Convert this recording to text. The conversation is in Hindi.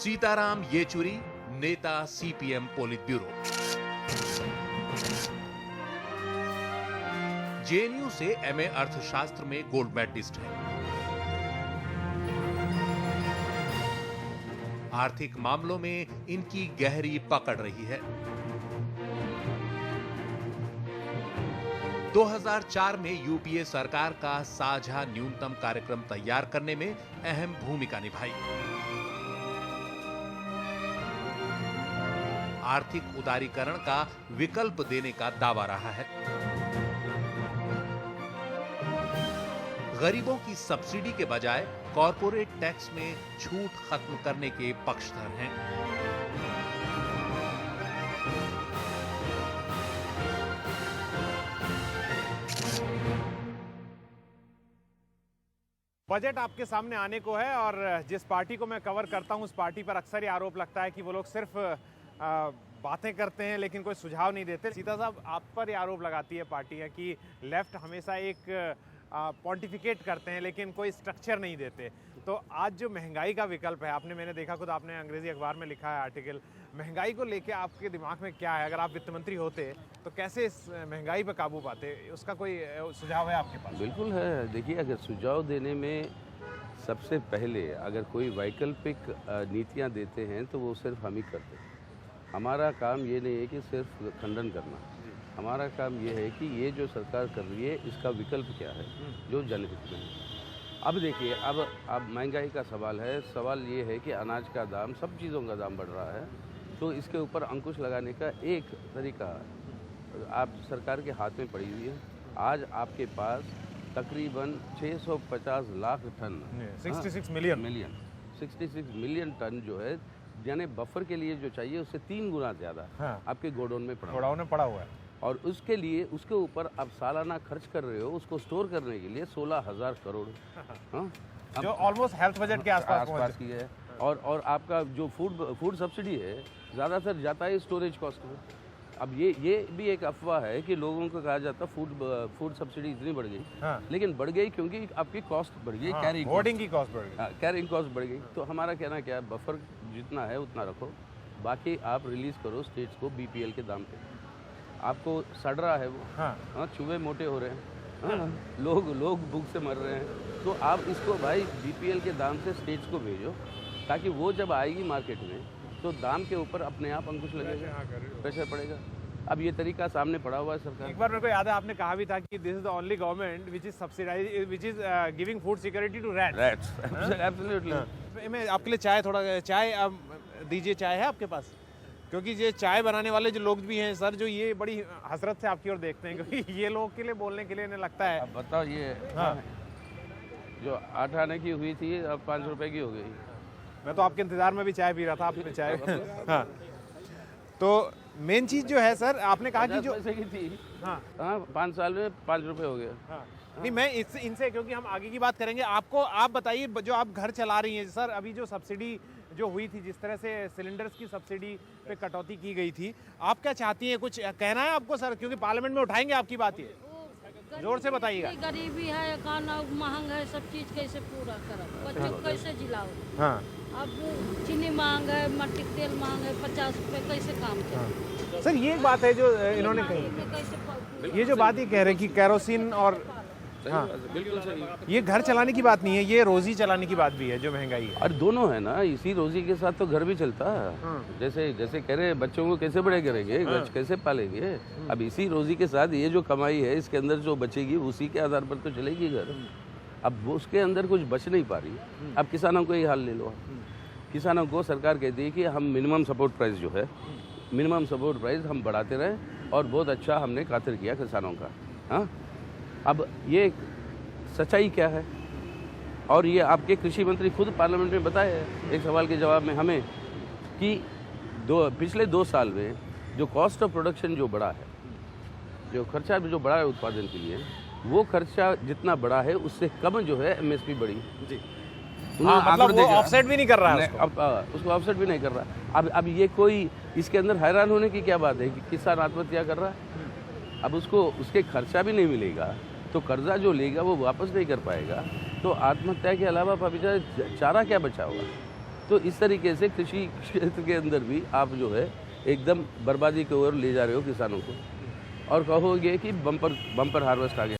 सीताराम येचुरी, नेता सीपीएम पोलित ब्यूरो। जेएनयू से एमए अर्थशास्त्र में गोल्ड मेडलिस्ट है। आर्थिक मामलों में इनकी गहरी पकड़ रही है। 2004 में यूपीए सरकार का साझा न्यूनतम कार्यक्रम तैयार करने में अहम भूमिका निभाई। आर्थिक उदारीकरण का विकल्प देने का दावा रहा है। गरीबों की सब्सिडी के बजाय कॉरपोरेट टैक्स में छूट खत्म करने के पक्षधर हैं। बजट आपके सामने आने को है और जिस पार्टी को मैं कवर करता हूं उस पार्टी पर अक्सर ये आरोप लगता है कि वो लोग सिर्फ बातें करते हैं लेकिन कोई सुझाव नहीं देते। सीता साहब, आप पर ये आरोप लगाती है पार्टी है कि लेफ्ट हमेशा एक पॉन्टिफिकेट करते हैं लेकिन कोई स्ट्रक्चर नहीं देते। तो आज जो महंगाई का विकल्प है, मैंने देखा, खुद आपने अंग्रेजी अखबार में लिखा है आर्टिकल, महंगाई को लेके आपके दिमाग में क्या है? अगर आप वित्त मंत्री होते तो कैसे इस महंगाई पर काबू पाते? उसका कोई सुझाव है आपके पास? बिल्कुल है। देखिए, अगर सुझाव देने में सबसे पहले अगर कोई वैकल्पिक नीतियाँ देते हैं तो वो सिर्फ हम ही करते हैं। हमारा काम ये नहीं है कि सिर्फ खंडन करना, हमारा काम ये है कि ये जो सरकार कर रही है इसका विकल्प क्या है जो जनहित में है। अब देखिए, अब महंगाई का सवाल है। सवाल ये है कि अनाज का दाम, सब चीज़ों का दाम बढ़ रहा है, तो इसके ऊपर अंकुश लगाने का एक तरीका आप सरकार के हाथ में पड़ी हुई है। आज आपके पास तकरीबन 650 लाख टन 66 मिलियन टन जो है, यानी बफर के लिए जो चाहिए उससे 3 गुना ज़्यादा आपके गोडाउन में पड़ा हुआ है। और उसके लिए, उसके ऊपर आप सालाना खर्च कर रहे हो उसको स्टोर करने के लिए 16,000 करोड़, जो ऑलमोस्ट हेल्थ बजट के आसपास की है। और आपका जो फूड सब्सिडी है ज़्यादातर जाता है स्टोरेज कॉस्ट में। अब ये भी एक अफवाह है कि लोगों को कहा जाता फूड सब्सिडी इतनी बढ़ गई, लेकिन बढ़ गई क्योंकि आपकी कॉस्ट बढ़ गई, कैरिंग कॉस्ट बढ़ गई। तो हमारा कहना क्या है, बफर जितना है उतना रखो, बाकी आप रिलीज करो स्टेट्स को बीपीएल के दाम पे। आपको सड़ रहा है वो, चूहे मोटे हो रहे हैं, लोग भूख से मर रहे हैं, तो आप इसको भाई बीपीएल के दाम से स्टेट्स को भेजो, ताकि वो जब आएगी मार्केट में तो दाम के ऊपर अपने आप अंकुश लगेगा, प्रेशर पड़ेगा। अब ये तरीका सामने पड़ा हुआ है सरकार। एक बार मेरे को याद है, आपने कहा भी था कि this is the only government which is giving food security to rats. Absolutely. मैं आपके लिए चाय दीजिए। चाय है आपके पास? क्योंकि ये चाय बनाने वाले जो लोग भी हैं सर, जो ये बड़ी हसरत से आपकी ओर देखते हैं, क्योंकि ये लोग के लिए बोलने के लिए इन्हें लगता है। अब बताओ, ये जो 8 आने की हुई थी अब 5 रुपए की हो गई। मैं तो आपके इंतजार में भी चाय पी रहा था, आपने चाय हाँ। तो मेन चीज जो है सर, आपने कहा कि जो पैसे की थी 5 साल में 5 रुपए हो गया। नहीं, मैं इनसे क्योंकि हम आगे की बात करेंगे, आप बताइए, जो आप घर चला रही हैं सर, अभी जो सब्सिडी जो हुई थी, जिस तरह से सिलेंडर्स की सब्सिडी पे कटौती की गई थी, आप क्या चाहती हैं? कुछ कहना है आपको सर? क्योंकि पार्लियामेंट में उठाएंगे आपकी बात, ये जोर से बताइएगा। गरीबी है, खाना महंगा है, सब चीज कैसे पूरा करो, बच्चों को कैसे जिलाओ? अब चीनी महंग है, मट्टी तेल महंग है, 50 रुपए कैसे काम चले? सर, ये बात है जो इन्होंने कही, ये जो बात ये कह रहे हैं कि केरोसिन और बिल्कुल सही। ये घर चलाने की बात नहीं है, ये रोजी चलाने की बात भी है, जो महंगाई है। और दोनों है ना, इसी रोजी के साथ तो घर भी चलता है। जैसे कह रहे हैं, बच्चों को कैसे बड़े करेंगे, कैसे पालेंगे। अब इसी रोजी के साथ ये जो कमाई है, इसके अंदर जो बचेगी उसी के आधार पर तो चलेगी घर। अब वो उसके अंदर कुछ बच नहीं पा रही। अब किसानों को ही हाल ले लो। किसानों को सरकार कहती है कि हम मिनिमम सपोर्ट प्राइस जो है, मिनिमम सपोर्ट प्राइस हम बढ़ाते रहें, और बहुत अच्छा हमने खातिर किया किसानों का। अब ये सच्चाई क्या है? और ये आपके कृषि मंत्री खुद पार्लियामेंट में बताए हैं एक सवाल के जवाब में हमें कि पिछले 2 साल में जो कॉस्ट ऑफ प्रोडक्शन जो बढ़ा है, जो खर्चा जो बढ़ा है उत्पादन के लिए, वो खर्चा जितना बढ़ा है उससे कम जो है एमएसपी बढ़ी जी। मतलब वो ऑफसेट भी नहीं कर रहा है उसको ऑफसेट भी नहीं कर रहा। अब ये कोई इसके अंदर हैरान होने की क्या बात है कि किसान आत्महत्या कर रहा है। अब उसको उसके खर्चा भी नहीं मिलेगा तो कर्जा जो लेगा वो वापस नहीं कर पाएगा, तो आत्महत्या के अलावा चारा क्या बचा होगा? तो इस तरीके से कृषि क्षेत्र के अंदर भी आप जो है एकदम बर्बादी की ओर ले जा रहे हो किसानों को, और कहोगे कि बम्पर हार्वेस्ट आ गया।